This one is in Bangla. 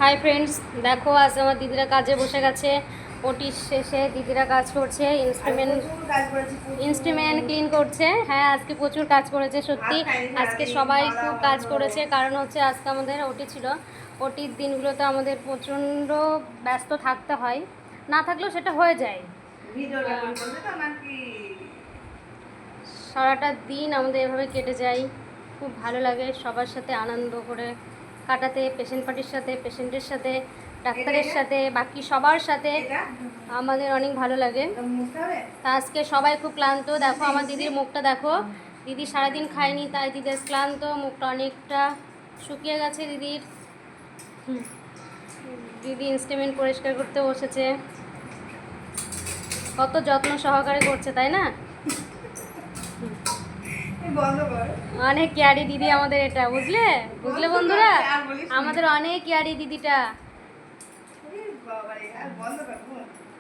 হাই ফ্রেন্ডস, দেখো আজ আমার দিদিরা কাজে বসে গেছে। ওটি শেষে দিদিরা কাজ করছে, ইনস্ট্রুমেন্ট ক্লিন করছে। হ্যাঁ, আজকে প্রচুর কাজ করেছে সত্যি। আজকে সবাই খুব কাজ করেছে, কারণ হচ্ছে আজকে আমাদের ওটি ছিল। ওটির দিনগুলোতে আমাদের প্রচণ্ড ব্যস্ত থাকতে হয়, না থাকলেও সেটা হয়ে যায়। সারাটা দিন আমাদের এভাবে কেটে যায়, খুব ভালো লাগে সবার সাথে আনন্দ করে কাটাতে, পেশেন্ট পার্টির সাথে, পেশেন্টের সাথে, ডাক্তারের সাথে, বাকি সবার সাথে আমাদের অনেক ভালো লাগে। তা আজকে সবাই খুব ক্লান্ত। দেখো আমার দিদির মুখটা দেখো, দিদি সারাদিন খায়নি, তাই দিদির ক্লান্ত, মুখটা অনেকটা শুকিয়ে গেছে দিদির। দিদি ইনস্ট্রুমেন্ট পরিষ্কার করতে বসেছে, কত যত্ন সহকারে করছে, তাই না? অনেক কেয়ারি দিদি আমাদের, এটা বুঝলে বুঝলে বন্ধুরা, আমাদের অনেক কেয়ারি দিদিটা।